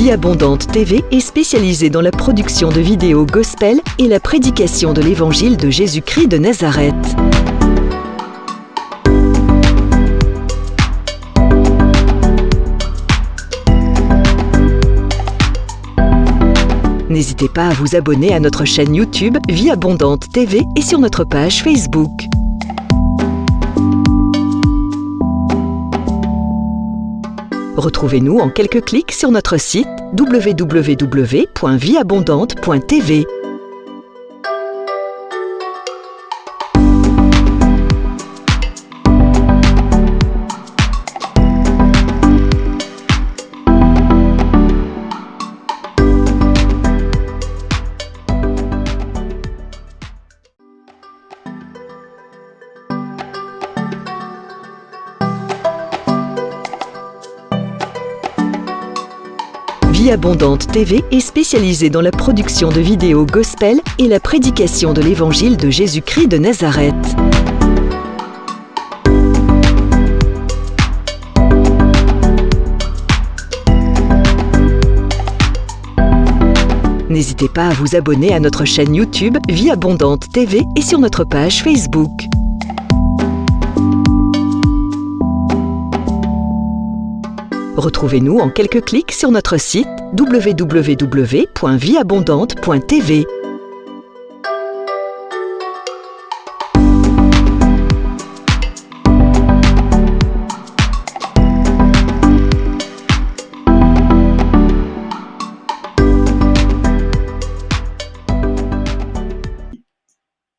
Vie Abondante TV est spécialisée dans la production de vidéos gospel et la prédication de l'évangile de Jésus-Christ de Nazareth. N'hésitez pas à vous abonner à notre chaîne YouTube Vie Abondante TV et sur notre page Facebook. Retrouvez-nous en quelques clics sur notre site www.vieabondante.tv. Vie Abondante TV est spécialisée dans la production de vidéos gospel et la prédication de l'évangile de Jésus-Christ de Nazareth. N'hésitez pas à vous abonner à notre chaîne YouTube Vie Abondante TV et sur notre page Facebook. Retrouvez-nous en quelques clics sur notre site www.vieabondante.tv.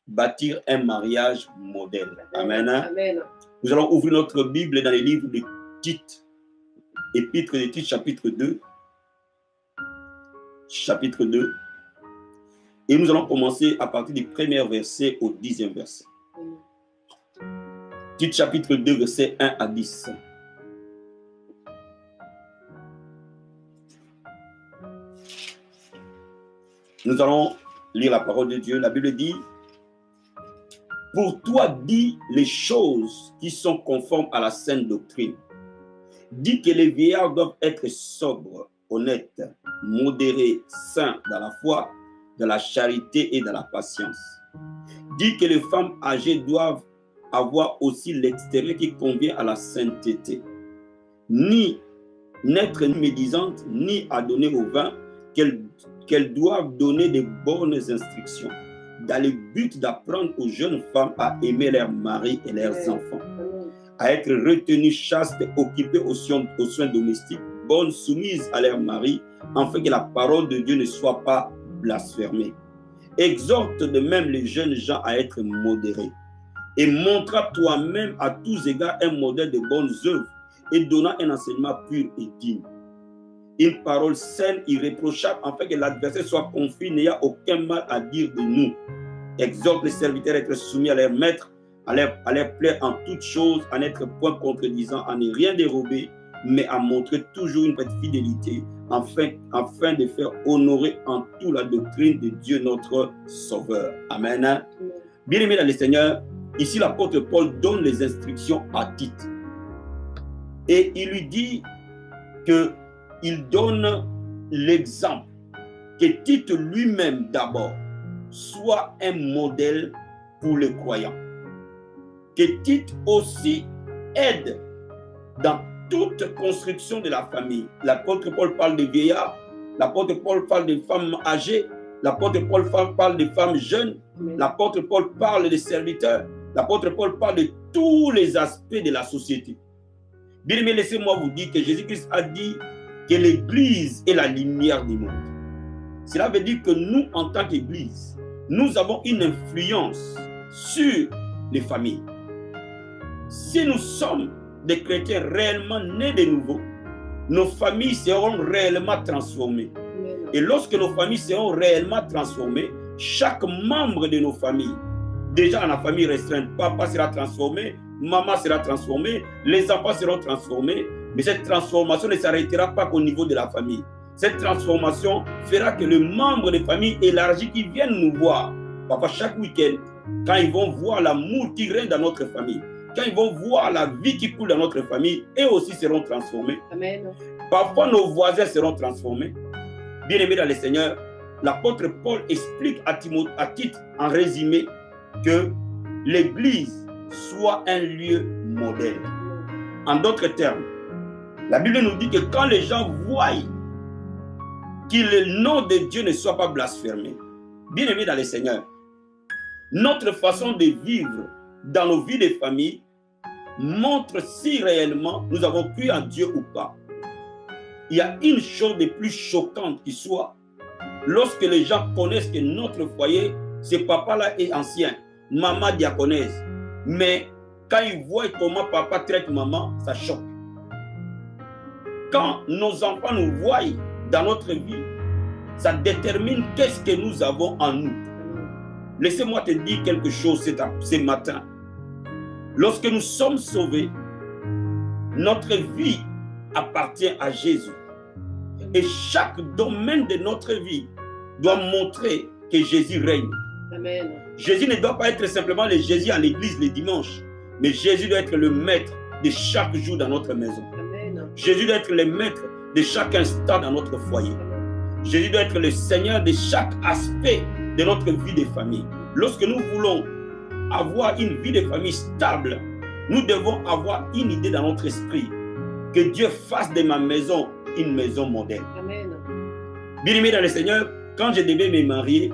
Bâtir un mariage modèle. Amen. Amen. Nous allons ouvrir notre Bible dans les livres de Tite. Épître de Tite, chapitre 2. Chapitre 2. Et nous allons commencer à partir du premier verset au 10e verset. Tite, chapitre 2, verset 1 à 10. Nous allons lire la parole de Dieu. La Bible dit: pour toi, dis les choses qui sont conformes à la saine doctrine. Dis que les vieillards doivent être sobres, honnêtes, modérés, saints dans la foi, dans la charité et dans la patience. Dis que les femmes âgées doivent avoir aussi l'extérieur qui convient à la sainteté. Ni n'être médisantes, ni à donner au vin, qu'elles doivent donner de bonnes instructions, dans le but d'apprendre aux jeunes femmes à aimer leurs maris et leurs enfants, à être retenues chastes, occupées aux soins domestiques, bonnes, soumises à leur mari, afin que la parole de Dieu ne soit pas blasphémée. Exhorte de même les jeunes gens à être modérés, et montre toi-même à tous égards un modèle de bonnes œuvres, et donnant un enseignement pur et digne. Une parole saine, irréprochable, afin que l'adversaire soit confus, n'ayant aucun mal à dire de nous. Exhorte les serviteurs à être soumis à leur maître, à leur plaire en toutes choses, à n'être point contredisant, à ne rien dérober, mais à montrer toujours une petite fidélité, afin de faire honorer en tout la doctrine de Dieu notre Sauveur. Amen. Bien-aimés dans le Seigneur, ici l'apôtre Paul donne les instructions à Tite. Et il lui dit qu'il donne l'exemple, que Tite lui-même d'abord soit un modèle pour les croyants. Que Tite aussi aide dans toute construction de la famille. L'apôtre Paul parle des vieillards, l'apôtre Paul parle des femmes âgées, l'apôtre Paul parle des femmes jeunes, l'apôtre Paul parle des serviteurs, l'apôtre Paul parle de tous les aspects de la société. Bien aimé, laissez-moi vous dire que Jésus-Christ a dit que l'Église est la lumière du monde. Cela veut dire que nous, en tant qu'Église, nous avons une influence sur les familles. Si nous sommes des chrétiens réellement nés de nouveau, nos familles seront réellement transformées. Et lorsque nos familles seront réellement transformées, chaque membre de nos familles, déjà dans la famille restreinte, papa sera transformé, maman sera transformée, les enfants seront transformés, mais cette transformation ne s'arrêtera pas qu'au niveau de la famille. Cette transformation fera que les membres des familles élargies qui viennent nous voir, parfois chaque week-end, quand ils vont voir l'amour qui règne dans notre famille, quand ils vont voir la vie qui coule dans notre famille, eux aussi seront transformés. Amen. Parfois, nos voisins seront transformés. Bien-aimés dans le Seigneur, l'apôtre Paul explique à Tite, en résumé, que l'Église soit un lieu modèle. En d'autres termes, la Bible nous dit que quand les gens voient que le nom de Dieu ne soit pas blasphémé, bien-aimés dans le Seigneur, notre façon de vivre dans nos vies de famille montre si réellement nous avons cru en Dieu ou pas. Il y a une chose de plus choquante qui soit, lorsque les gens connaissent que notre foyer, ce papa-là est ancien, maman diaconesse, mais quand ils voient comment papa traite maman, ça choque. Quand nos enfants nous voient dans notre vie, ça détermine qu'est-ce que nous avons en nous. Laissez-moi te dire quelque chose ce matin. Lorsque nous sommes sauvés, notre vie appartient à Jésus. Et chaque domaine de notre vie doit montrer que Jésus règne. Amen. Jésus ne doit pas être simplement le Jésus à l'église le dimanche, mais Jésus doit être le maître de chaque jour dans notre maison. Amen. Jésus doit être le maître de chaque instant dans notre foyer. Jésus doit être le Seigneur de chaque aspect de notre vie de famille. Lorsque nous voulons avoir une vie de famille stable, nous devons avoir une idée dans notre esprit que Dieu fasse de ma maison une maison modèle. Amen. Bien-aimé dans le Seigneur, quand je devais me marier,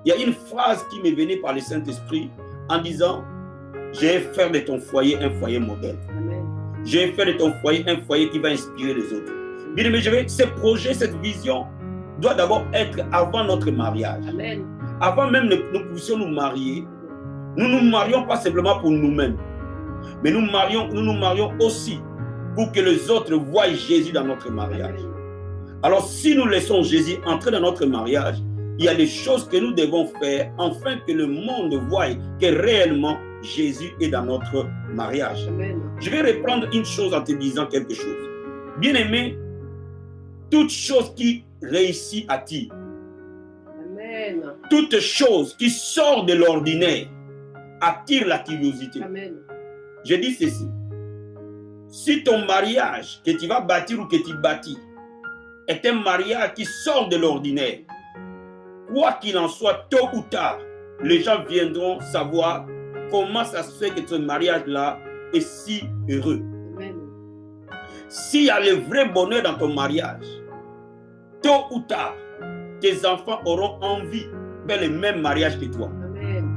il y a une phrase qui me venait par le Saint-Esprit en disant: je vais faire de ton foyer un foyer modèle. Amen. Je vais faire de ton foyer un foyer qui va inspirer les autres. Bien-aimé, ce projet, cette vision doit d'abord être avant notre mariage. Amen. Avant même que nous puissions nous marier, nous ne nous marions pas simplement pour nous-mêmes, mais nous nous marions aussi pour que les autres voient Jésus dans notre mariage. Alors si nous laissons Jésus entrer dans notre mariage, il y a des choses que nous devons faire afin que le monde voie que réellement Jésus est dans notre mariage. Amen. Je vais reprendre une chose en te disant quelque chose. Bien-aimé, toute chose qui réussit attire. Amen. Toute chose qui sort de l'ordinaire attire la curiosité. Amen. Je dis ceci. Si ton mariage que tu vas bâtir ou que tu bâtis est un mariage qui sort de l'ordinaire, quoi qu'il en soit, tôt ou tard, les gens viendront savoir comment ça se fait que ce mariage-là est si heureux. Amen. S'il y a le vrai bonheur dans ton mariage, tôt ou tard, tes enfants auront envie de faire le même mariage que toi. Amen.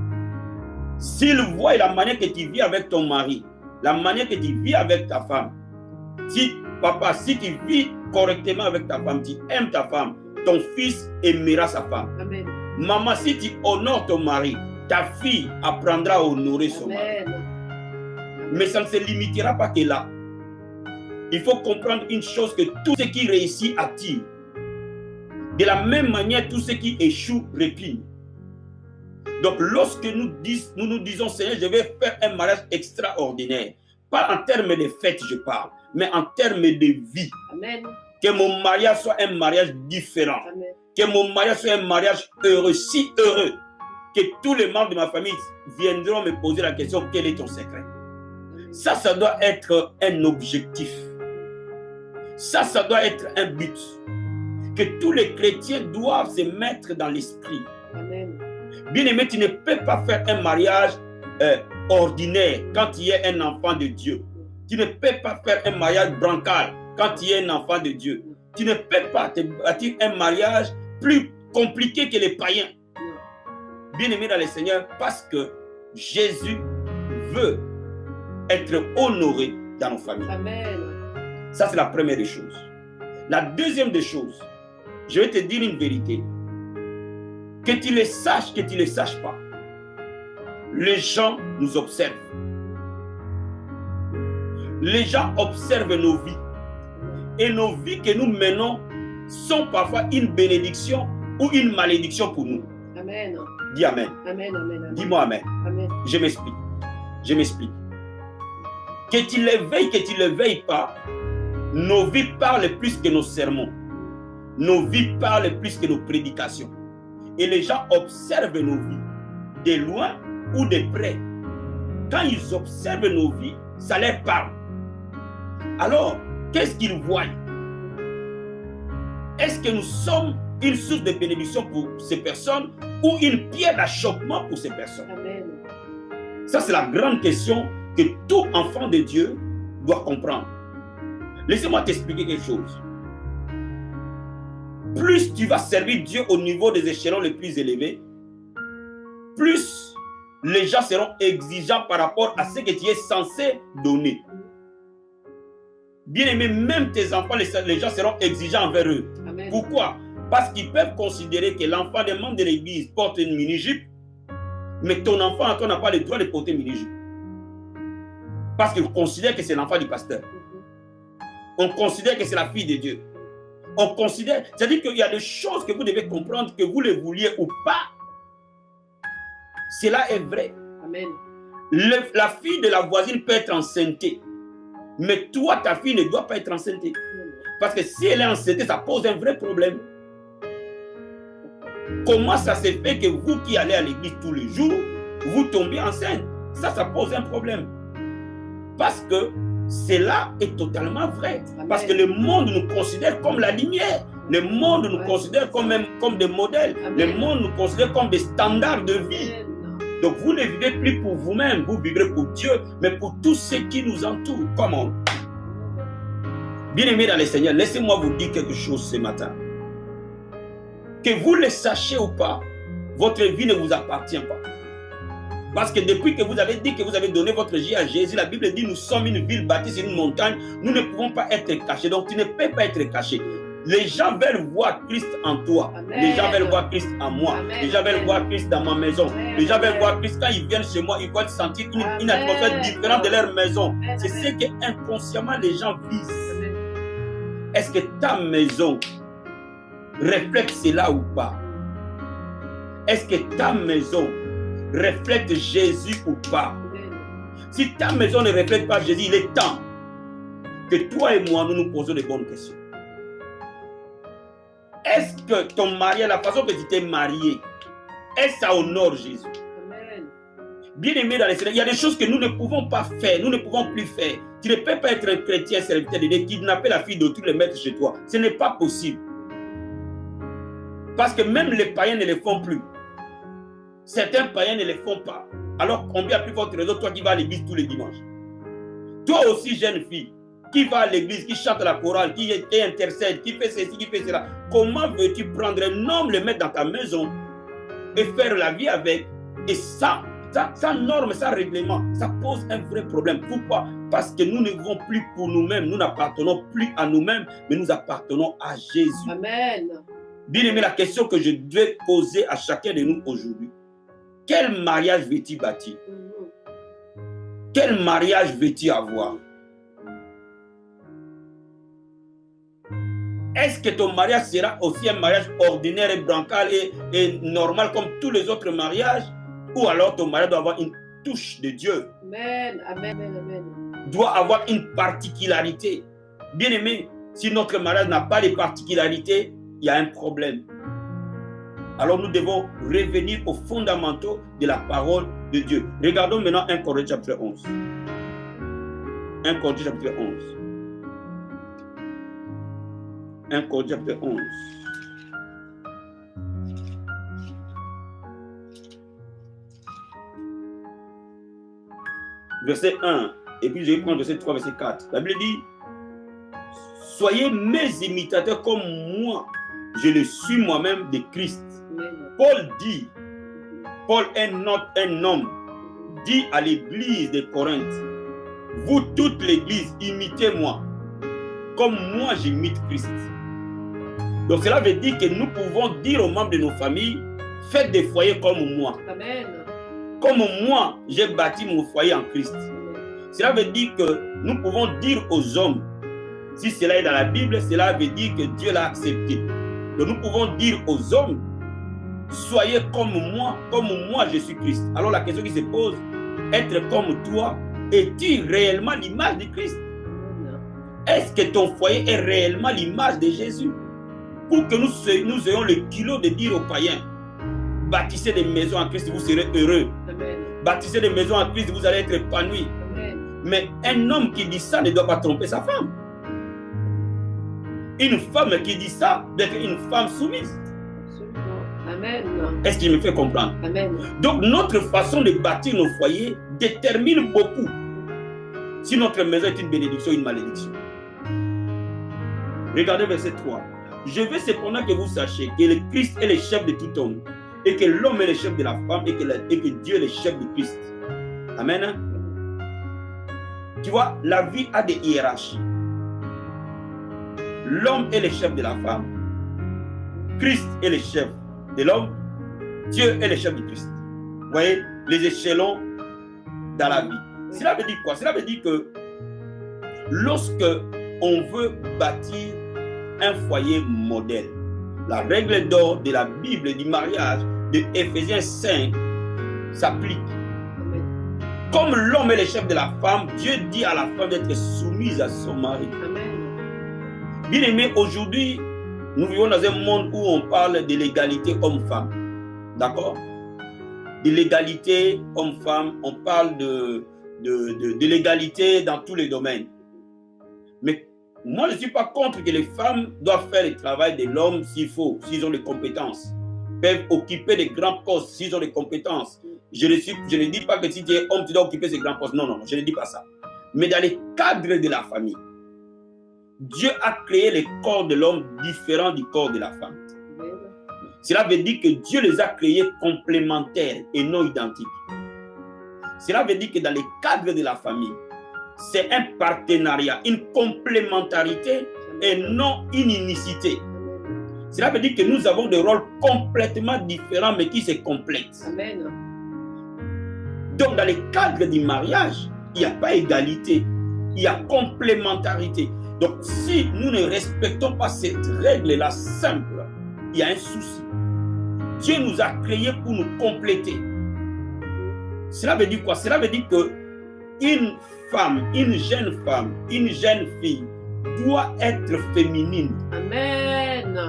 S'ils voient la manière que tu vis avec ton mari, la manière que tu vis avec ta femme, si tu vis correctement avec ta femme, tu aimes ta femme, ton fils aimera sa femme. Amen. Maman, si tu honores ton mari, ta fille apprendra à honorer son mari. Amen. Mais ça ne se limitera pas que là. Il faut comprendre une chose, que tout ce qui réussit attire. De la même manière, tout ce qui échoue répugne. Donc, lorsque nous nous disons, Seigneur, je vais faire un mariage extraordinaire, pas en termes de fête, je parle, mais en termes de vie. Amen. Que mon mariage soit un mariage différent. Amen. Que mon mariage soit un mariage heureux, si heureux, que tous les membres de ma famille viendront me poser la question, quel est ton secret? Ça doit être un objectif. Ça doit être un but. Que tous les chrétiens doivent se mettre dans l'esprit. Amen. Bien-aimé, tu ne peux pas faire un mariage ordinaire quand tu es un enfant de Dieu. Tu ne peux pas faire un mariage bancal quand tu es un enfant de Dieu. Tu ne peux pas te bâtir un mariage plus compliqué que les païens. Bien-aimé dans le Seigneur, parce que Jésus veut être honoré dans nos familles. Amen. Ça, c'est la première des choses. La deuxième des choses, je vais te dire une vérité. Que tu le saches, que tu ne le saches pas, les gens nous observent. Les gens observent nos vies. Et nos vies que nous menons sont parfois une bénédiction ou une malédiction pour nous. Amen. Dis Amen. Amen. Amen. Amen. Dis-moi Amen. Amen. Je m'explique. Je m'explique. Que tu le veuilles, que tu ne le veuilles pas, nos vies parlent plus que nos sermons. Nos vies parlent plus que nos prédications. Et les gens observent nos vies, de loin ou de près. Quand ils observent nos vies, ça leur parle. Alors, qu'est-ce qu'ils voient? Est-ce que nous sommes une source de bénédiction pour ces personnes ou une pierre d'achoppement pour ces personnes? Amen. Ça, c'est la grande question que tout enfant de Dieu doit comprendre. Laissez-moi t'expliquer quelque chose. Plus tu vas servir Dieu au niveau des échelons les plus élevés, plus les gens seront exigeants par rapport à ce que tu es censé donner. Bien aimé, même tes enfants, les gens seront exigeants envers eux. Amen. Pourquoi? Parce qu'ils peuvent considérer que l'enfant des membres de l'église porte une mini-jupe, mais ton enfant, toi, n'a pas le droit de porter une mini-jupe. Parce qu'ils considèrent que c'est l'enfant du pasteur. On considère que c'est la fille de Dieu. On considère, c'est-à-dire qu'il y a des choses que vous devez comprendre, que vous le vouliez ou pas. Cela est vrai. Amen. La fille de la voisine peut être enceinte, mais toi, ta fille ne doit pas être enceinte. Parce que si elle est enceinte, ça pose un vrai problème. Comment ça se fait que vous qui allez à l'église tous les jours, vous tombez enceinte? Ça pose un problème. Parce que cela est totalement vrai. Amen. Parce que le monde nous considère comme la lumière. Le monde nous considère comme des modèles. Amen. Le monde nous considère comme des standards de vie. Amen. Donc vous ne vivez plus pour vous-même, vous vivrez pour Dieu, mais pour tous ceux qui nous entourent. Comment? Bien-aimés dans le Seigneur, laissez-moi vous dire quelque chose ce matin. Que vous le sachiez ou pas, votre vie ne vous appartient pas. Parce que depuis que vous avez dit que vous avez donné votre vie à Jésus, la Bible dit nous sommes une ville bâtie sur une montagne, nous ne pouvons pas être cachés. Donc tu ne peux pas être caché. Les gens veulent voir Christ en toi. Amen. Les gens veulent voir Christ en moi. Amen. Les gens veulent voir Christ dans ma maison. Amen. Les gens veulent voir Christ quand ils viennent chez moi. Ils vont sentir une atmosphère différente de leur maison. Amen. C'est ce que inconsciemment les gens visent. Amen. Est-ce que ta maison reflète cela ou pas? Est-ce que ta maison reflète Jésus ou pas? Amen. Si ta maison ne reflète pas Jésus, il est temps que toi et moi, nous nous posons de bonnes questions. Est-ce que ton mariage, la façon que tu t'es marié, est-ce que ça honore Jésus? Amen. Bien-aimé dans les Seigneur, il y a des choses que nous ne pouvons pas faire, nous ne pouvons plus faire. Tu ne peux pas être un chrétien serviteur de Dieu, kidnapper la fille d'autrui, le mettre chez toi. Ce n'est pas possible. Parce que même les païens ne le font plus. Certains païens ne le font pas. Alors combien plus forte raison, toi qui vas à l'église tous les dimanches? Toi aussi, jeune fille, qui va à l'église, qui chante la chorale, qui intercède, qui fait ceci, qui fait cela. Comment veux-tu prendre un homme, le mettre dans ta maison et faire la vie avec? Et ça norme, ça règlement, ça pose un vrai problème. Pourquoi? Parce que nous ne vivons plus pour nous-mêmes, nous n'appartenons plus à nous-mêmes, mais nous appartenons à Jésus. Amen. Bien aimé, la question que je devais poser à chacun de nous aujourd'hui, quel mariage veux-tu bâtir? Quel mariage veux-tu avoir? Est-ce que ton mariage sera aussi un mariage ordinaire et bancal et normal comme tous les autres mariages? Ou alors ton mariage doit avoir une touche de Dieu? Amen. Amen. Amen. Doit avoir une particularité. Bien aimé, si notre mariage n'a pas de particularité, il y a un problème. Alors nous devons revenir aux fondamentaux de la parole de Dieu. Regardons maintenant 1 Corinthiens chapitre 11. 1 Corinthiens chapitre 11. 1 Corinthiens chapitre 11. Verset 1. Et puis je vais prendre verset 3, verset 4. La Bible dit: soyez mes imitateurs comme moi, je le suis moi-même de Christ. Amen. Paul dit, Paul est un homme, dit à l'église de Corinthe: vous toute l'église, imitez-moi, comme moi j'imite Christ. Donc cela veut dire que nous pouvons dire aux membres de nos familles: faites des foyers comme moi. Amen. Comme moi, j'ai bâti mon foyer en Christ. Cela veut dire que nous pouvons dire aux hommes, si cela est dans la Bible, cela veut dire que Dieu l'a accepté. Donc nous pouvons dire aux hommes: soyez comme moi je suis Christ. Alors la question qui se pose, être comme toi, es-tu réellement l'image de Christ? Est-ce que ton foyer est réellement l'image de Jésus? Pour que nous ayons le culot de dire aux païens: bâtissez des maisons en Christ, vous serez heureux. Amen. Bâtissez des maisons en Christ, vous allez être épanouis. Amen. Mais un homme qui dit ça ne doit pas tromper sa femme. Une femme qui dit ça doit être une femme soumise. Absolument. Amen. Est-ce qu'il me fait comprendre? Amen. Donc notre façon de bâtir nos foyers détermine beaucoup si notre maison est une bénédiction ou une malédiction. Regardez verset 3. Je veux cependant que vous sachiez que le Christ est le chef de tout homme, et que l'homme est le chef de la femme, et que Dieu est le chef de Christ. Amen. Tu vois, la vie a des hiérarchies. L'homme est le chef de la femme. Christ est le chef de l'homme. Dieu est le chef de Christ. Vous voyez, les échelons dans la vie. Cela veut dire quoi? Cela veut dire que lorsque on veut bâtir un foyer modèle, la règle d'or de la Bible du mariage de Éphésiens 5 s'applique. Comme l'homme est le chef de la femme, Dieu dit à la femme d'être soumise à son mari. Amen. Bien aimé, aujourd'hui, nous vivons dans un monde où on parle de l'égalité homme-femme. D'accord? De l'égalité homme-femme, on parle de l'égalité dans tous les domaines. Mais moi, je ne suis pas contre que les femmes doivent faire le travail de l'homme s'il faut, s'ils ont les compétences. Peuvent occuper des grands postes s'ils ont les compétences. Je ne dis pas que si tu es homme, tu dois occuper ces grands postes. Non, non, je ne dis pas ça. Mais dans les cadres de la famille, Dieu a créé le corps de l'homme différent du corps de la femme. Amen. Cela veut dire que Dieu les a créés complémentaires et non identiques. Cela veut dire que dans les cadres de la famille, c'est un partenariat, une complémentarité et non une unicité. Cela veut dire que nous avons des rôles complètement différents mais qui se complètent. Amen. Donc dans les cadres du mariage, il n'y a pas égalité, il y a complémentarité. Donc si nous ne respectons pas cette règle-là simple, il y a un souci. Dieu nous a créés pour nous compléter. Cela veut dire quoi? Cela veut dire que une femme, une jeune fille doit être féminine. Amen.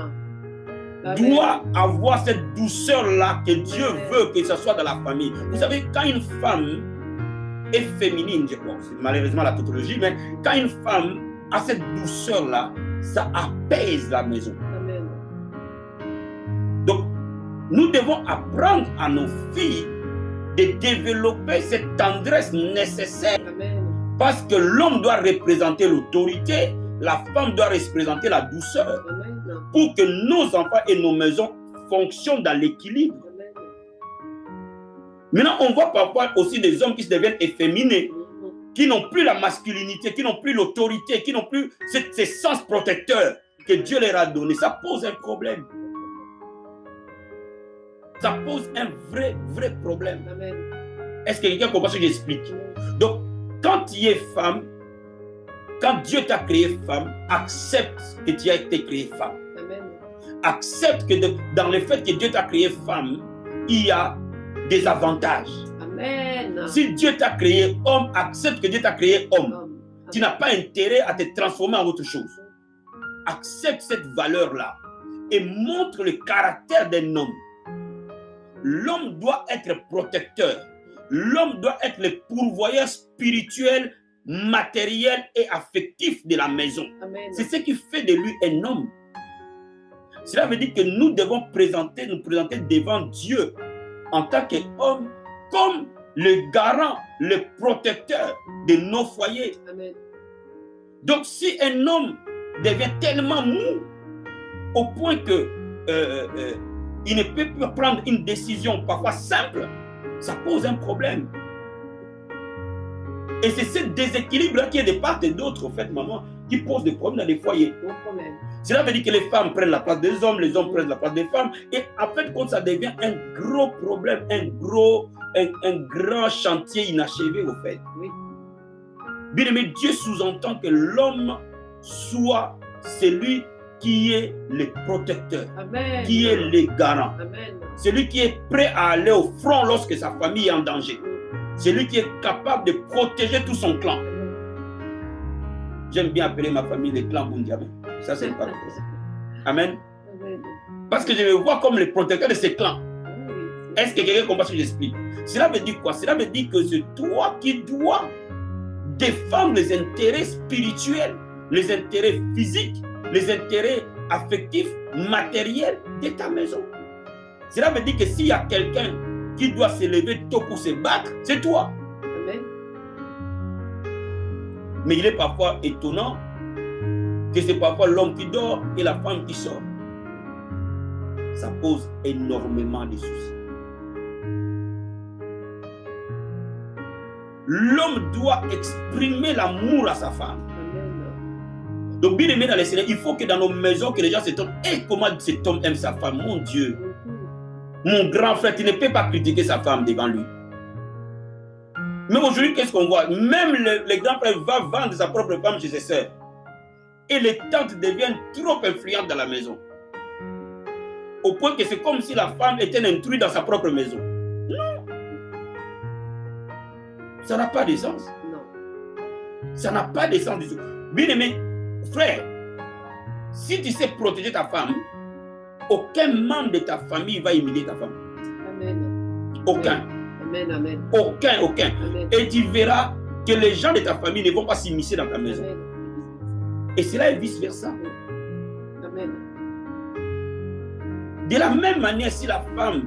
Doit avoir cette douceur-là que Dieu veut que ce soit dans la famille. Vous savez, quand une femme est féminine, je pense, c'est malheureusement la tautologie, mais quand une femme a cette douceur-là, ça apaise la maison. Amen. Donc, nous devons apprendre à nos filles de développer cette tendresse nécessaire. Amen. Parce que l'homme doit représenter l'autorité, la femme doit représenter la douceur. Amen. Pour que nos enfants et nos maisons fonctionnent dans l'équilibre. Amen. Maintenant, on voit parfois aussi des hommes qui se deviennent efféminés, qui n'ont plus la masculinité, qui n'ont plus l'autorité, qui n'ont plus ces sens protecteurs que Dieu leur a donnés. Ça pose un problème. Ça pose un vrai problème. Amen. Est-ce que quelqu'un comprend ce que j'explique? Donc, quand tu es femme, quand Dieu t'a créé femme, accepte que tu as été créée femme. Amen. Accepte que dans le fait que Dieu t'a créé femme, il y a des avantages. Amen. Si Dieu t'a créé homme, accepte que Dieu t'a créé homme. Amen. Tu n'as pas intérêt à te transformer en autre chose. Accepte cette valeur-là et montre le caractère d'un homme. L'homme doit être protecteur. L'homme doit être le pourvoyeur spirituel, matériel et affectif de la maison. Amen. C'est ce qui fait de lui un homme. Cela veut dire que nous devons nous présenter devant Dieu en tant qu'homme comme le garant, le protecteur de nos foyers. Amen. Donc si un homme devient tellement mou au point que il ne peut plus prendre une décision parfois simple, ça pose un problème. Et c'est ce déséquilibre qui est de part et d'autre, en fait, maman, qui pose des problèmes dans les foyers. Bon problème. Cela veut dire que les femmes prennent la place des hommes, les hommes prennent la place des femmes. Et en fait, quand ça devient un gros problème, un grand chantier inachevé, au fait. Oui. Bien aimé, Dieu sous-entend que l'homme soit celui qui est le protecteur, Amen. qui est le garant. Amen. Celui qui est prêt à aller au front lorsque sa famille est en danger. Celui qui est capable de protéger tout son clan. J'aime bien appeler ma famille le clan Bundiamen. Ça, c'est pas possible. Amen. Amen. Parce que je me vois comme le protecteur de ces clans. Oui. Est-ce que quelqu'un comprend ce que j'explique? Cela veut dire quoi? Cela veut dire que c'est toi qui dois défendre les intérêts spirituels, les intérêts physiques les intérêts affectifs, matériels de ta maison. Cela veut dire que s'il y a quelqu'un qui doit se lever tôt pour se battre, c'est toi. Amen. Mais il est parfois étonnant que c'est parfois l'homme qui dort et la femme qui sort. Ça pose énormément de soucis. L'homme doit exprimer l'amour à sa femme. Amen. Donc, bien aimé dans les Seigneur, il faut que dans nos maisons, que les gens s'étonnent. Et comment cet homme aime sa femme? Mon Dieu, mon grand frère, tu ne peux pas critiquer sa femme devant lui. Mais aujourd'hui, qu'est-ce qu'on voit? Même le grand frère va vendre sa propre femme chez ses sœurs. Et les tantes deviennent trop influentes dans la maison. Au point que c'est comme si la femme était un intrus dans sa propre maison. Non. Ça n'a pas de sens. Non. Ça n'a pas de sens du tout. Bien aimé, frère, si tu sais protéger ta femme, aucun membre de ta famille va humilier ta femme. Amen. Aucun. Amen. Amen. Aucun. Amen. Et tu verras que les gens de ta famille ne vont pas s'immiscer dans ta maison. Amen. Et cela est vice-versa. Amen. De la même manière, si la femme,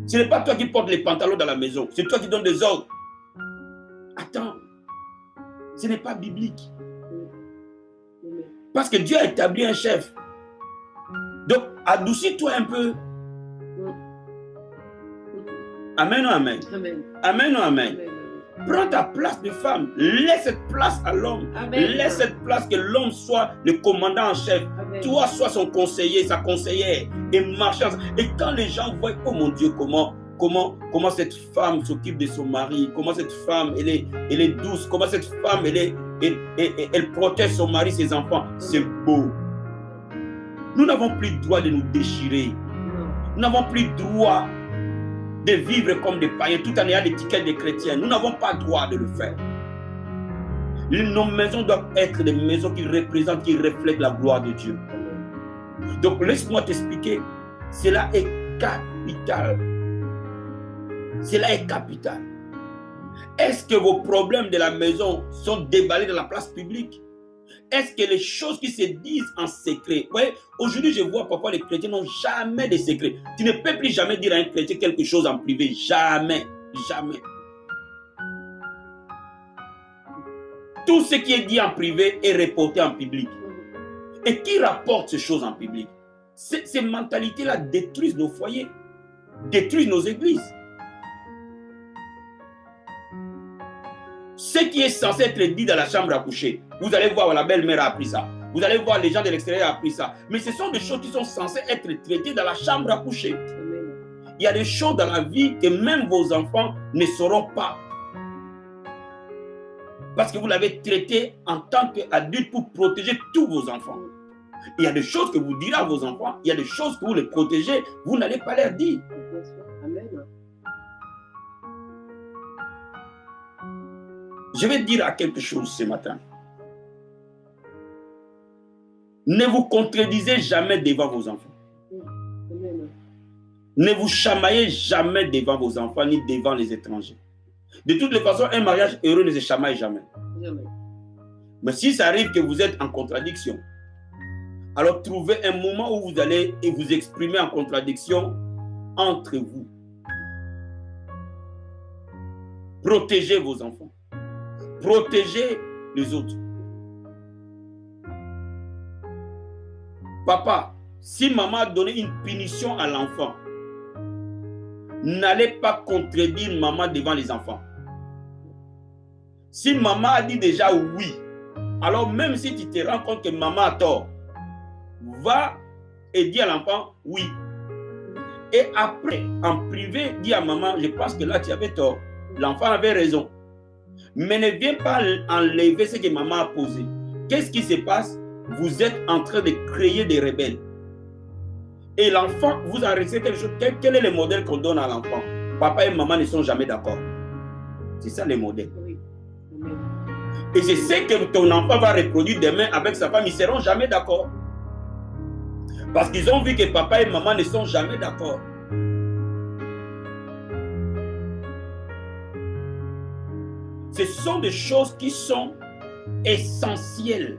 ce n'est pas toi qui portes les pantalons dans la maison, c'est toi qui donnes des ordres. Attends, ce n'est pas biblique. Amen. Parce que Dieu a établi un chef. Donc, adoucis-toi un peu. Amen ou amen. Amen. Amen ou amen. Amen. Prends ta place de femme. Laisse cette place à l'homme. Amen. Laisse cette place que l'homme soit le commandant en chef. Amen. Toi, sois son conseiller, sa conseillère. Et marche ensemble. Et quand les gens voient, oh mon Dieu, comment cette femme s'occupe de son mari, comment cette femme, elle est douce, comment cette femme, elle protège son mari, ses enfants. C'est beau. Nous n'avons plus le droit de nous déchirer. Non. Nous n'avons plus le droit de vivre comme des païens tout en ayant l'étiquette des chrétiens. Nous n'avons pas le droit de le faire. Nos maisons doivent être des maisons qui représentent, qui reflètent la gloire de Dieu. Amen. Donc laisse-moi t'expliquer. Cela est capital. Cela est capital. Est-ce que vos problèmes de la maison sont déballés dans la place publique? Est-ce que les choses qui se disent en secret? Vous voyez, aujourd'hui, je vois parfois les chrétiens n'ont jamais de secret. Tu ne peux plus jamais dire à un chrétien quelque chose en privé. Jamais. Jamais. Tout ce qui est dit en privé est reporté en public. Et qui rapporte ces choses en public? Ces mentalités-là détruisent nos foyers, détruisent nos églises. Ce qui est censé être dit dans la chambre à coucher, vous allez voir, la belle-mère a appris ça. Vous allez voir, les gens de l'extérieur ont appris ça. Mais ce sont des choses qui sont censées être traitées dans la chambre à coucher. Amen. Il y a des choses dans la vie que même vos enfants ne sauront pas. Parce que vous l'avez traité en tant qu'adulte pour protéger tous vos enfants. Il y a des choses que vous direz à vos enfants, il y a des choses que vous les protégez, vous n'allez pas leur dire. Bien sûr. Amen. Je vais dire à quelque chose ce matin. Ne vous contredisez jamais devant vos enfants. Amen. Ne vous chamaillez jamais devant vos enfants ni devant les étrangers. De toutes les façons, un mariage heureux ne se chamaille jamais. Jamais. Mais si ça arrive que vous êtes en contradiction, alors trouvez un moment où vous allez et vous exprimer en contradiction entre vous. Protégez vos enfants. Protégez les autres. Papa, si maman a donné une punition à l'enfant, n'allez pas contredire maman devant les enfants. Si maman a dit déjà oui, alors même si tu te rends compte que maman a tort, va et dis à l'enfant oui. Et après, en privé, dis à maman, je pense que là tu avais tort. L'enfant avait raison. Mais ne viens pas enlever ce que maman a posé. Qu'est-ce qui se passe? Vous êtes en train de créer des rebelles. Et l'enfant, vous en restez quelque chose. Quel est le modèle qu'on donne à l'enfant? Papa et maman ne sont jamais d'accord. C'est ça le modèle. Oui. Amen. Et je sais que ton enfant va reproduire demain avec sa femme, ils ne seront jamais d'accord. Parce qu'ils ont vu que papa et maman ne sont jamais d'accord. Ce sont des choses qui sont essentielles.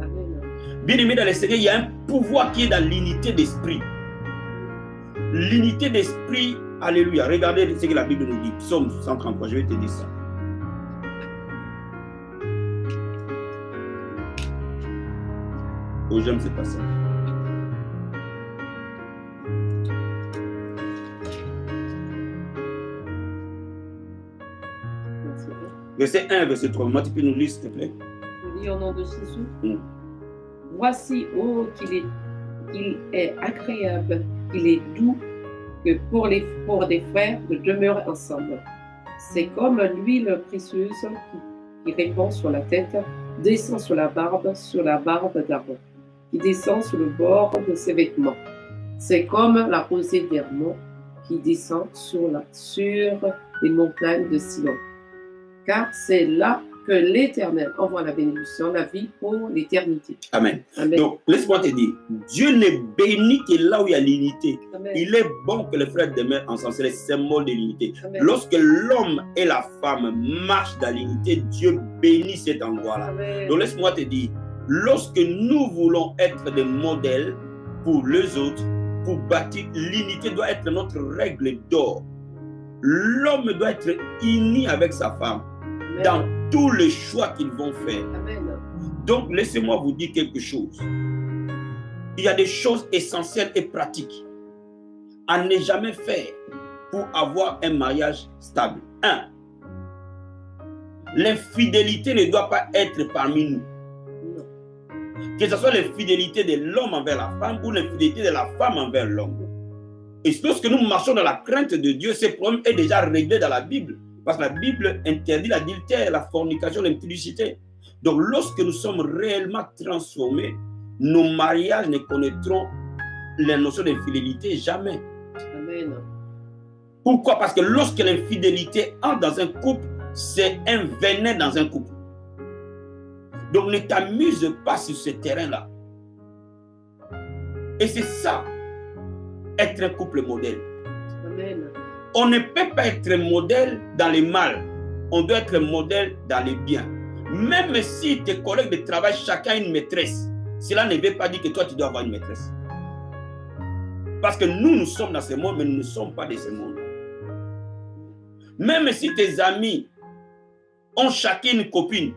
Amen. Bien-aimé dans le Seigneur, il y a un pouvoir qui est dans l'unité d'esprit. L'unité d'esprit, alléluia. Regardez ce que la Bible nous dit. Psaume 133, je vais te dire ça. Oh, j'aime ce passage. Verset 1, verset 3. Moi, tu peux nous lire, s'il te plaît. Je lis au nom de Jésus. Mm. Voici, oh, qu'il est agréable, qu'il est doux, que pour des frères de demeurer ensemble. C'est comme l'huile précieuse qui répand sur la tête, descend sur la barbe d'Aaron, qui descend sur le bord de ses vêtements. C'est comme la rosée d'Hermon qui descend sur les montagnes de Sion. Car c'est là que l'Éternel envoie la bénédiction, la vie pour l'éternité. Amen. Amen. Donc, laisse-moi te dire, Dieu ne bénit que là où il y a l'unité. Amen. Il est bon que les frères demeurent ensemble. C'est le symbole de l'unité. Amen. Lorsque l'homme et la femme marchent dans l'unité, Dieu bénit cet endroit-là. Amen. Donc, laisse-moi te dire, lorsque nous voulons être des modèles pour les autres, pour bâtir, l'unité doit être notre règle d'or. L'homme doit être uni avec sa femme Amen. dans tous les choix qu'ils vont faire. Amen. Donc, laissez-moi vous dire quelque chose. Il y a des choses essentielles et pratiques à ne jamais faire pour avoir un mariage stable. 1. L'infidélité ne doit pas être parmi nous. Non. Que ce soit l'infidélité de l'homme envers la femme ou l'infidélité de la femme envers l'homme. Et lorsque nous marchons dans la crainte de Dieu, ce problème est déjà réglé dans la Bible. Parce que la Bible interdit l'adultère, la fornication, l'impudicité. Donc, lorsque nous sommes réellement transformés, nos mariages ne connaîtront la notion d'infidélité jamais. Amen. Pourquoi? Parce que lorsque l'infidélité entre dans un couple, c'est un venin dans un couple. Donc, ne t'amuse pas sur ce terrain-là. Et c'est ça, être un couple modèle. Amen. On ne peut pas être modèle dans le mal. On doit être modèle dans le bien. Même si tes collègues de travail, chacun a une maîtresse, cela ne veut pas dire que toi, tu dois avoir une maîtresse. Parce que nous sommes dans ce monde, mais nous ne sommes pas de ce monde. Même si tes amis ont chacun une copine,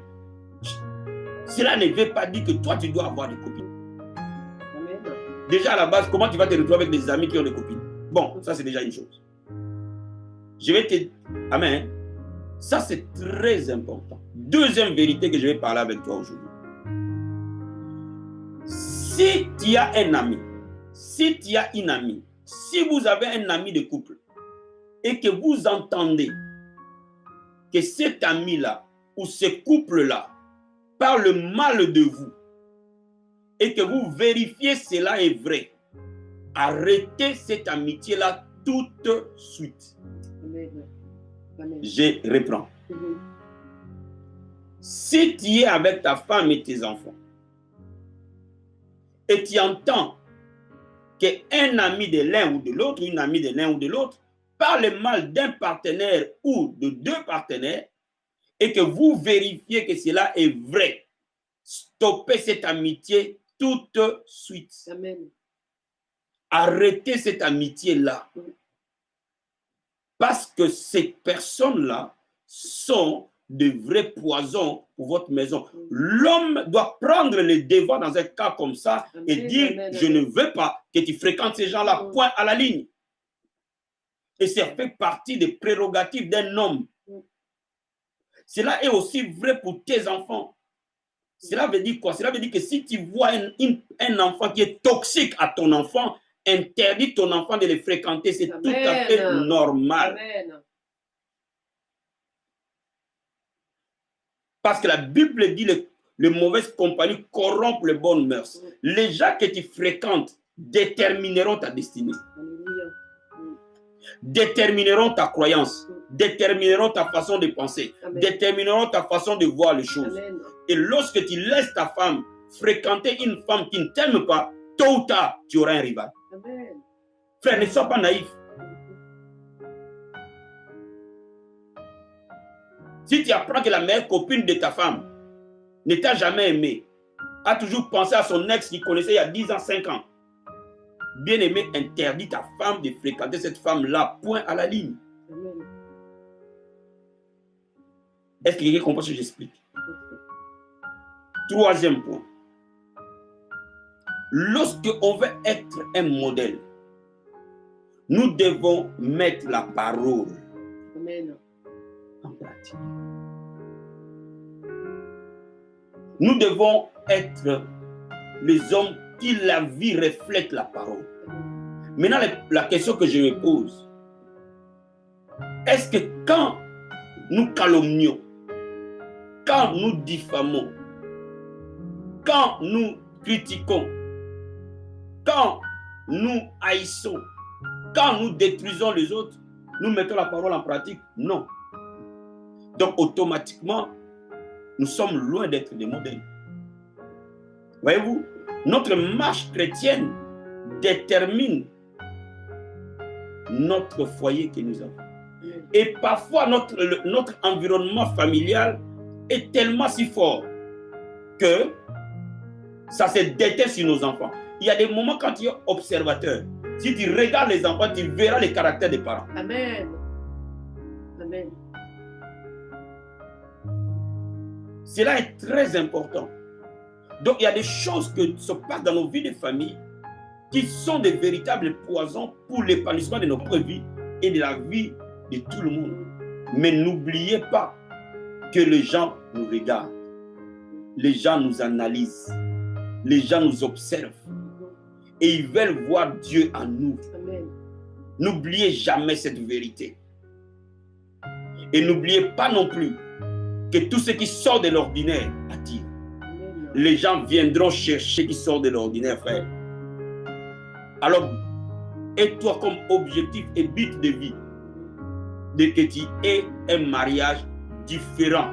cela ne veut pas dire que toi, tu dois avoir des copines. Amen. Déjà à la base, comment tu vas te retrouver avec des amis qui ont des copines? Bon, ça c'est déjà une chose. Je vais te... Amen. Ça c'est très important. Deuxième vérité que je vais parler avec toi aujourd'hui. Si tu as un ami, si tu as une amie, si vous avez un ami de couple et que vous entendez que cet ami-là ou ce couple-là parle mal de vous et que vous vérifiez cela est vrai, arrêtez cette amitié-là tout de suite. Amen. Amen. Je reprends. Mhm. Si tu es avec ta femme et tes enfants et tu entends qu'un ami de l'un ou de l'autre, une amie de l'un ou de l'autre, parle mal d'un partenaire ou de deux partenaires et que vous vérifiez que cela est vrai, stoppez cette amitié tout de suite. Amen. Arrêtez cette amitié-là. Parce que ces personnes-là sont de vrais poisons pour votre maison. L'homme doit prendre le devant dans un cas comme ça et Amen, dire, amen, je amen. ne veux pas que tu fréquentes ces gens-là, point à la ligne. Et ça fait partie des prérogatives d'un homme. Cela est aussi vrai pour tes enfants. Cela veut dire quoi? Cela veut dire que si tu vois un enfant qui est toxique à ton enfant, interdis ton enfant de le fréquenter. C'est tout à fait normal. Amen. Parce que la Bible dit les mauvaises compagnies corrompent les bonnes mœurs. Les gens que tu fréquentes détermineront ta destinée. Alléluia. Détermineront ta croyance. Détermineront ta façon de penser. Amen. Détermineront ta façon de voir les choses. Amen. Et lorsque tu laisses ta femme fréquenter une femme qui ne t'aime pas, tôt ou tard, tu auras un rival. Amen. Frère, ne sois pas naïf. Si tu apprends que la meilleure copine de ta femme ne t'a jamais aimé, a toujours pensé à son ex qu'il connaissait il y a 10 ans, 5 ans. Bien-aimé, interdit ta femme de fréquenter cette femme-là, point à la ligne. Amen. Est-ce que quelqu'un comprend ce que j'explique? Troisième point. Lorsque on veut être un modèle, nous devons mettre la parole Amen. en pratique. Nous devons être les hommes qui la vie reflète la parole. Maintenant, la question que je me pose, est-ce que quand nous calomnions, quand nous diffamons, quand nous critiquons, quand nous haïssons, quand nous détruisons les autres, nous mettons la parole en pratique? Non. Donc, automatiquement, nous sommes loin d'être des modèles. Voyez-vous, notre marche chrétienne détermine notre foyer que nous avons. Et parfois, notre environnement familial est tellement si fort que ça se déteste sur nos enfants. Il y a des moments quand tu es observateur, si tu regardes les enfants, tu verras les caractères des parents. Amen. Amen. Cela est très important. Donc, il y a des choses qui se passent dans nos vies de famille qui sont des véritables poisons pour l'épanouissement de notre vie et de la vie de tout le monde. Mais n'oubliez pas que les gens nous regardent, les gens nous analysent, les gens nous observent et ils veulent voir Dieu en nous. Amen. N'oubliez jamais cette vérité. Et n'oubliez pas non plus que tout ce qui sort de l'ordinaire attire. Amen. Les gens viendront chercher ce qui sort de l'ordinaire, frère. Alors, aie-toi comme objectif et but de vie de que tu aies un mariage différent.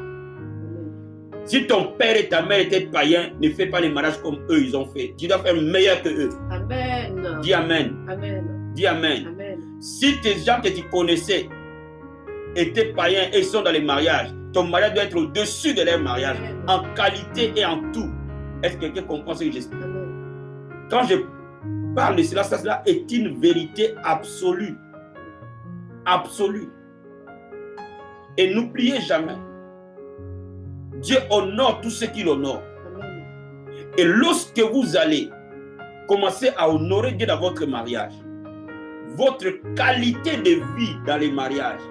Si ton père et ta mère étaient païens, ne fais pas les mariages comme eux ils ont fait. Tu dois faire meilleur que eux. Amen. Dis Amen. Amen. Dis Amen. Amen. Si tes gens que tu connaissais étaient païens et sont dans les mariages, ton mariage doit être au-dessus de leur mariage, en qualité et en tout. Est-ce que quelqu'un comprend ce que j'explique? Amen. Quand je parle de cela, cela est une vérité absolue. Absolue. Et n'oubliez jamais, Dieu honore tout ce qu'il honore. Amen. Et lorsque vous allez commencer à honorer Dieu dans votre mariage, votre qualité de vie dans les mariages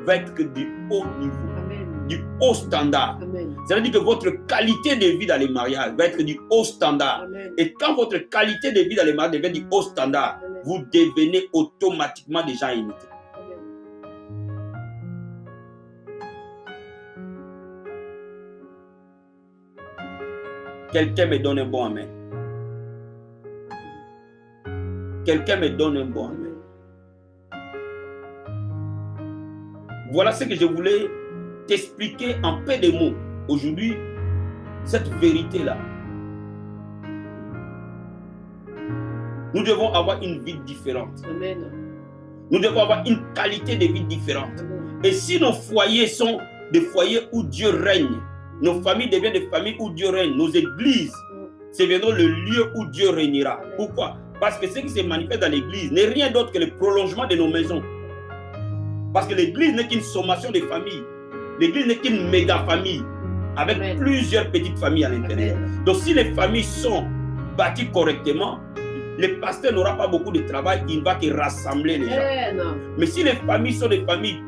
va être du haut niveau, Amen. du haut standard. Amen. C'est-à-dire que votre qualité de vie dans les mariages va être du haut standard. Amen. Et quand votre qualité de vie dans les mariages devient du haut standard, Amen. vous devenez automatiquement des gens imités. Amen. Quelqu'un me donne un bon amen. Quelqu'un me donne un bon amen. Voilà ce que je voulais t'expliquer en peu de mots. Aujourd'hui, cette vérité-là. Nous devons avoir une vie différente. Amen. Nous devons avoir une qualité de vie différente. Amen. Et si nos foyers sont des foyers où Dieu règne, nos familles deviennent des familles où Dieu règne, nos églises deviendront le lieu où Dieu régnera. Pourquoi? Parce que ce qui se manifeste dans l'église n'est rien d'autre que le prolongement de nos maisons. Parce que l'église n'est qu'une sommation de familles. L'église n'est qu'une méga famille avec Amen. plusieurs petites familles à l'intérieur. Amen. Donc si les familles sont bâties correctement, le pasteur n'aura pas beaucoup de travail, il ne va que rassembler les gens. Amen. Mais si les familles sont des familles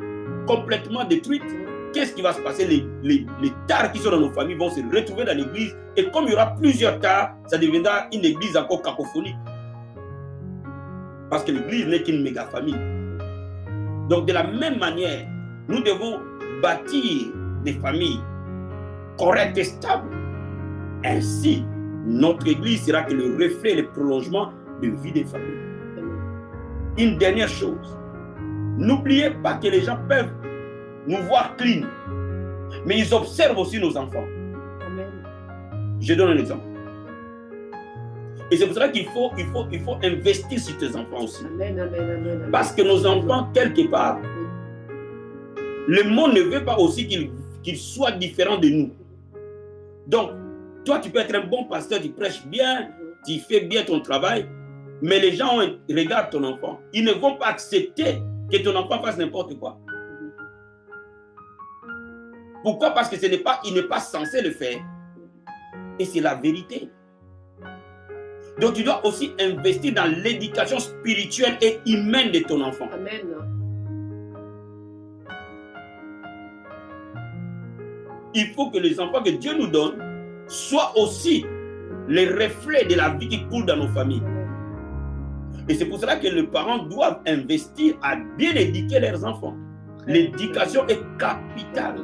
complètement détruites, qu'est-ce qui va se passer? Les tares qui sont dans nos familles vont se retrouver dans l'église. Et comme il y aura plusieurs tares, ça deviendra une église encore cacophonique. Parce que l'église n'est qu'une méga famille. Donc de la même manière, nous devons bâtir des familles correctes et stables. Ainsi, notre église sera que le reflet et le prolongement de vie des familles. Une dernière chose, n'oubliez pas que les gens peuvent nous voir clean, mais ils observent aussi nos enfants. Amen. Je donne un exemple. Et c'est pour cela qu'il faut investir sur tes enfants aussi. Amen. Amen. Amen. Parce que nos enfants, quelque part, le monde ne veut pas aussi qu'ils soient différents de nous. Donc, Toi, tu peux être un bon pasteur, tu prêches bien, tu fais bien ton travail, mais les gens regardent ton enfant. Ils ne vont pas accepter que ton enfant fasse n'importe quoi. Pourquoi? Parce que il n'est pas censé le faire. Et c'est la vérité. Donc tu dois aussi investir dans l'éducation spirituelle et humaine de ton enfant. Amen. Il faut que les enfants que Dieu nous donne soient aussi les reflets de la vie qui coule dans nos familles. Et c'est pour cela que les parents doivent investir à bien éduquer leurs enfants. L'éducation est capitale.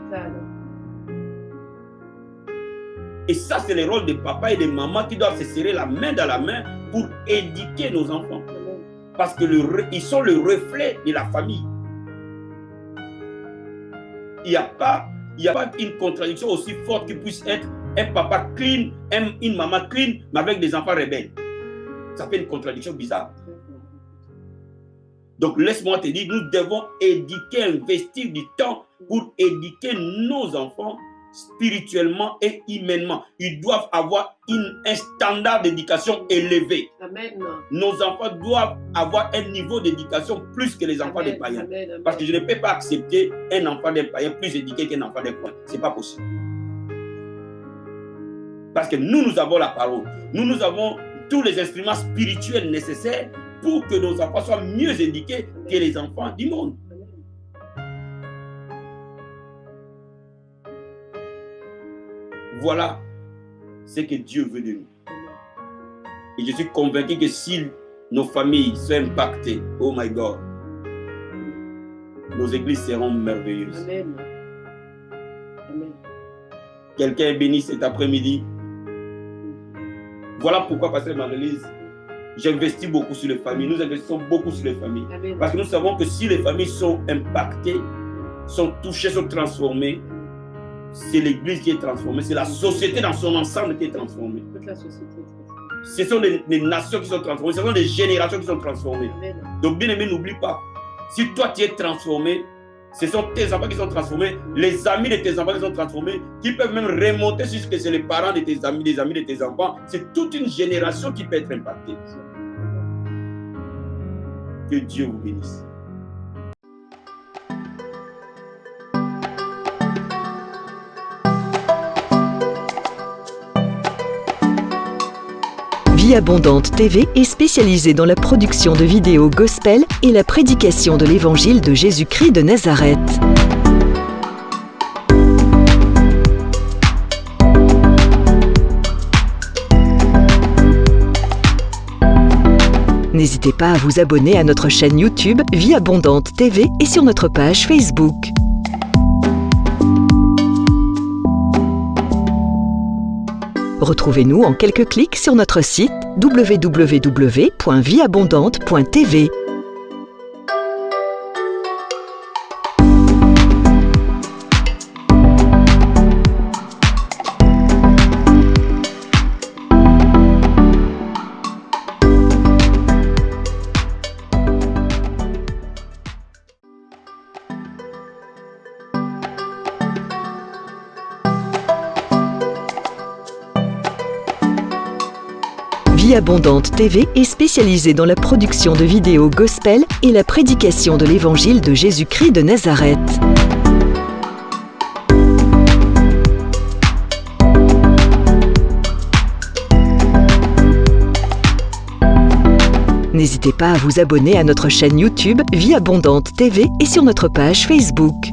Et ça, c'est le rôle des papas et des mamans qui doivent se serrer la main dans la main pour éduquer nos enfants. Parce qu'ils sont le reflet de la famille. Il n'y a pas une contradiction aussi forte qui puisse être un papa clean, une maman clean, mais avec des enfants rebelles. Ça fait une contradiction bizarre. Donc laisse-moi te dire, nous devons éduquer, investir du temps pour éduquer nos enfants spirituellement et humainement. Ils doivent avoir un standard d'éducation élevé. Amen. Nos enfants doivent avoir un niveau d'éducation plus que les enfants des païens. Amen. Parce que je ne peux pas accepter un enfant d'un païen plus éduqué qu'un enfant d'un païen. Ce n'est pas possible. Parce que nous avons la parole. Nous avons tous les instruments spirituels nécessaires pour que nos enfants soient mieux éduqués que les enfants du monde. Voilà ce que Dieu veut de nous. Et je suis convaincu que si nos familles sont impactées, oh my God, nos églises seront merveilleuses. Amen. Amen. Quelqu'un est béni cet après-midi. Voilà pourquoi, pasteur Marie-Lise, j'investis beaucoup sur les familles. Nous investissons beaucoup sur les familles. Amen. Parce que nous savons que si les familles sont impactées, sont touchées, sont transformées, c'est l'église qui est transformée, c'est la société dans son ensemble qui est transformée. Toute la société est transformée. Ce sont les nations qui sont transformées, ce sont les générations qui sont transformées. Amen. Donc bien aimé, n'oublie pas, si toi tu es transformé, ce sont tes enfants qui sont transformés, les amis de tes enfants qui sont transformés, qui peuvent même remonter jusqu'à c'est les parents de tes amis, les amis de tes enfants. C'est toute une génération qui peut être impactée. Que Dieu vous bénisse. Vie Abondante TV est spécialisée dans la production de vidéos gospel et la prédication de l'évangile de Jésus-Christ de Nazareth. N'hésitez pas à vous abonner à notre chaîne YouTube Vie Abondante TV et sur notre page Facebook. Retrouvez-nous en quelques clics sur notre site www.vieabondante.tv. Vie Abondante TV est spécialisée dans la production de vidéos gospel et la prédication de l'évangile de Jésus-Christ de Nazareth. N'hésitez pas à vous abonner à notre chaîne YouTube Vie Abondante TV et sur notre page Facebook.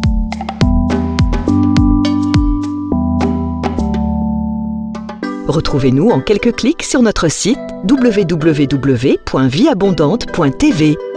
Retrouvez-nous en quelques clics sur notre site www.vieabondante.tv.